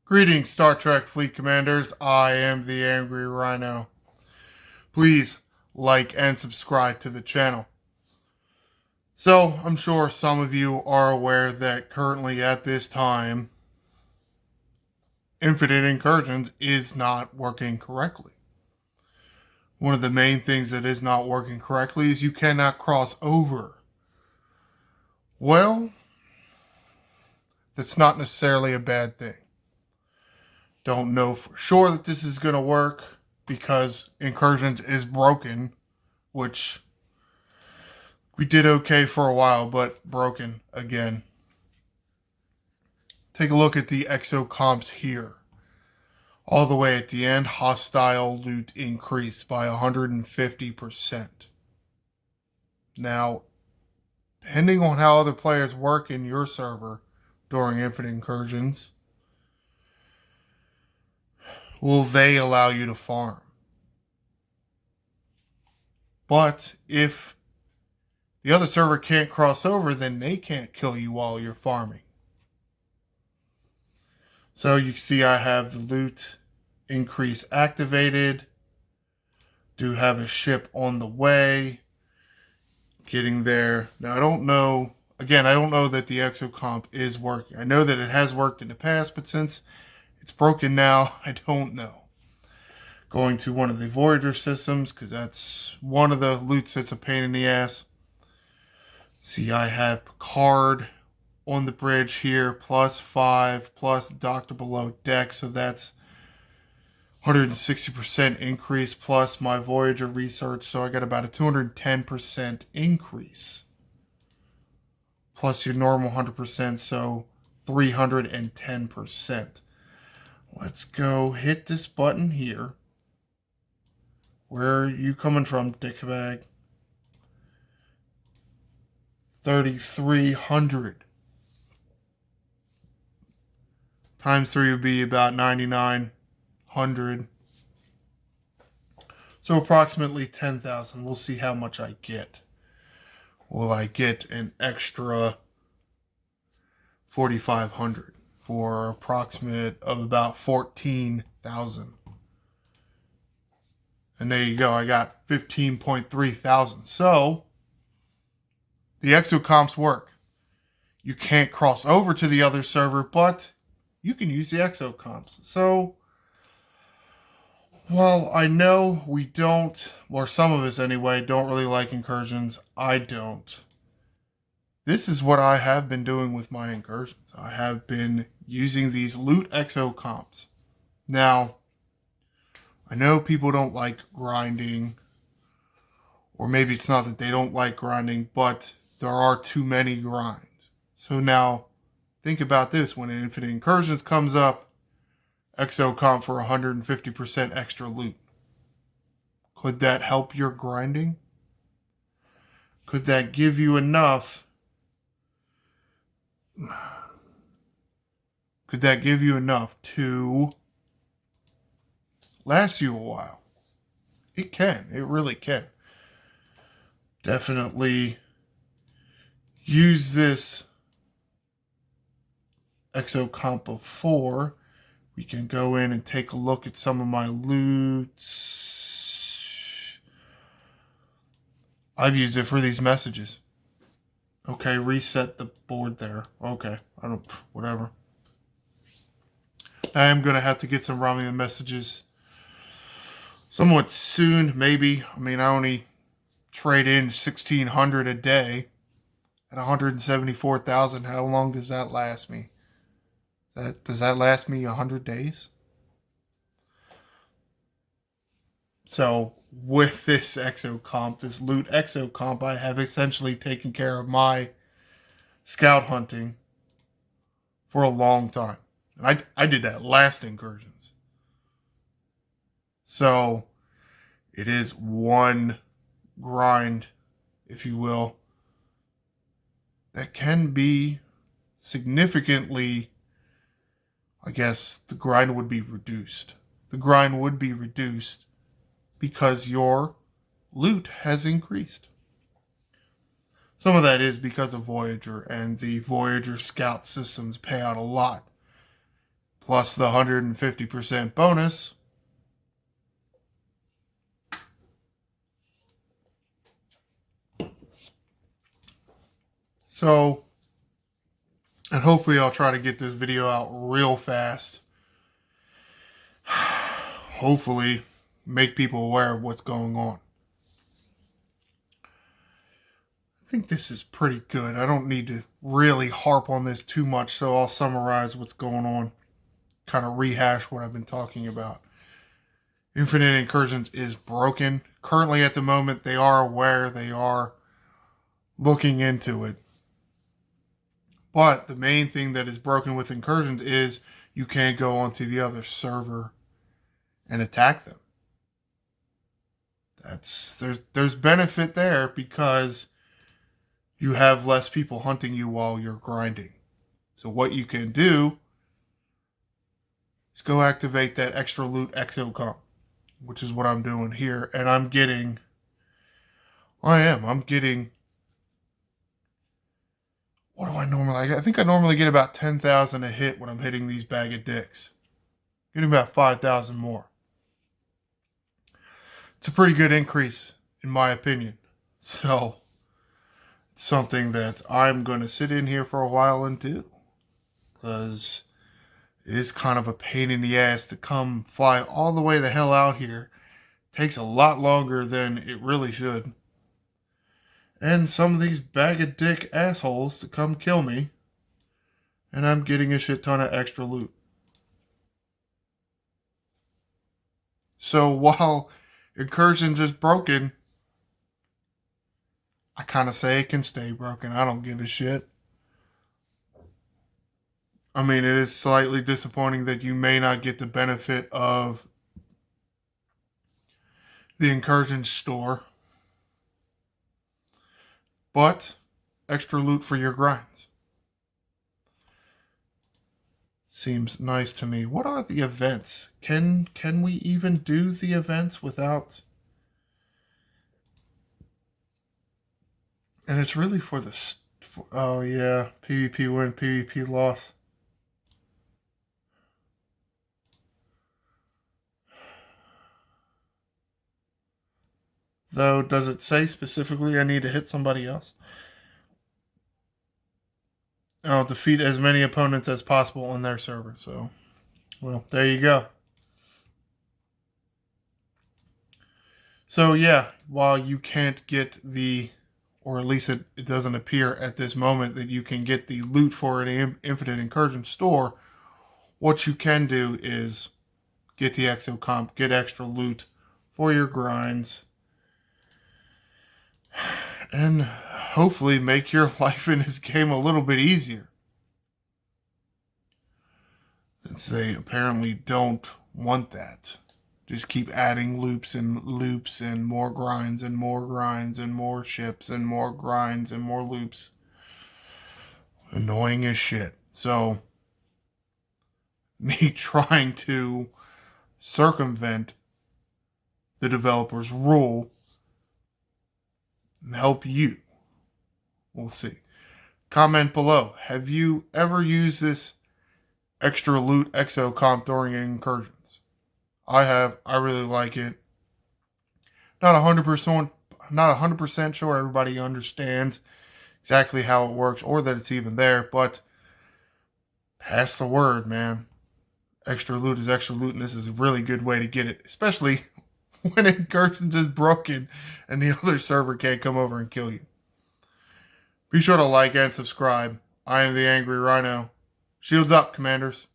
Greetings, Star Trek Fleet Commanders. I am the Angry Rhino. Please like and subscribe to the channel. So, I'm sure some of you are aware that currently at this time, Infinite Incursions is not working correctly. One of the main things that is not working correctly is you cannot cross over. Well, that's not necessarily a bad thing. Don't know for sure that this is going to work because Incursions is broken, which we did okay for a while, but broken again. Take a look at the Exocomps here. All the way at the end, hostile loot increased by 150%. Now, depending on how other players work in your server during Infinite Incursions, will they allow you to farm? But if the other server can't cross over, then they can't kill you while you're farming. So you can see I have the loot increase activated. Do have a ship on the way. Getting there. Now I don't know. Again, I don't know that the Exocomp is working. I know that it has worked in the past, but since it's broken now, I don't know. Going to one of the Voyager systems, because that's one of the loots that's a pain in the ass. See, I have Picard on the bridge here, +5, plus Doctor Below Deck, so that's 160% increase, plus my Voyager research, so I got about a 210% increase. Plus your normal 100%, so 310%. Let's go hit this button here. Where are you coming from, dickbag? 3,300. Times 3 would be about 9,900. So approximately 10,000. We'll see how much I get. Will I get an extra 4,500 for approximate of about 14,000? And there you go. I got 15.3 thousand. So the Exocomps work. You can't cross over to the other server, but you can use the Exocomps. So, well, I know we don't, or some of us anyway, don't really like Incursions. I don't. This is what I have been doing with my Incursions. I have been using these loot Exocomps. Now, I know people don't like grinding, or maybe it's not that they don't like grinding, but there are too many grinds. So now, think about this. When Infinite Incursions comes up, Exocomp for 150% extra loot. Could that help your grinding? Could that give you enough? Could that give you enough to last you a while? It can. It really can. Definitely use this Exocomp of 4. We can go in and take a look at some of my loots. I've used it for these messages. Okay, reset the board there. Okay, whatever. I am going to have to get some Romulan messages somewhat soon, maybe. I mean, I only trade in 1,600 a day at 174,000. How long does that last me? Does that last me 100 days? So with this Exocomp, this loot Exocomp, I have essentially taken care of my scout hunting for a long time. And I did that last Incursions. So it is one grind, if you will, that can be significantly, I guess the grind would be reduced. The grind would be reduced because your loot has increased. Some of that is because of Voyager, and the Voyager scout systems pay out a lot. plus the 150% bonus. So, and hopefully I'll try to get this video out real fast. Hopefully make people aware of what's going on. I think this is pretty good. I don't need to really harp on this too much, so I'll summarize what's going on, kind of rehash what I've been talking about. Infinite Incursions is broken. Currently at the moment, they are aware, they are looking into it. But the main thing that is broken with Incursions is you can't go onto the other server and attack them. There's benefit there because you have less people hunting you while you're grinding. So what you can do is go activate that extra loot Exocomp, which is what I'm doing here. And I'm getting, what do I normally, I think I normally get about 10,000 a hit when I'm hitting these bag of dicks. Getting about 5,000 more. It's a pretty good increase, in my opinion. So, it's something that I'm going to sit in here for a while and do. Because it is kind of a pain in the ass to come fly all the way the hell out here. Takes a lot longer than it really should. And some of these bag of dick assholes to come kill me. And I'm getting a shit ton of extra loot. So while Incursions is broken, I kind of say it can stay broken. I don't give a shit. I mean, it is slightly disappointing that you may not get the benefit of the Incursions store. But extra loot for your grinds. Seems nice to me. What are the events? Can we even do the events without? And it's really for the... oh yeah, PvP win, PvP loss. Though, does it say specifically I need to hit somebody else? I'll defeat as many opponents as possible on their server. So, well, there you go. So, yeah, while you can't get the, or at least it doesn't appear at this moment that you can get the loot for an Infinite Incursion store, what you can do is get the Exocomp, get extra loot for your grinds, and hopefully make your life in this game a little bit easier. Since they apparently don't want that. Just keep adding loops and more grinds and more grinds and more ships and more grinds and more loops. Annoying as shit. So, me trying to circumvent the developer's rule and help you. We'll see. Comment below. Have you ever used this extra loot Exocomp during Incursions? I have. I really like it. Not 100% sure everybody understands exactly how it works or that it's even there, but pass the word, man. Extra loot is extra loot, and this is a really good way to get it, especially when Incursions is broken and the other server can't come over and kill you. Be sure to like and subscribe. I am the Angry Rhino. Shields up, Commanders.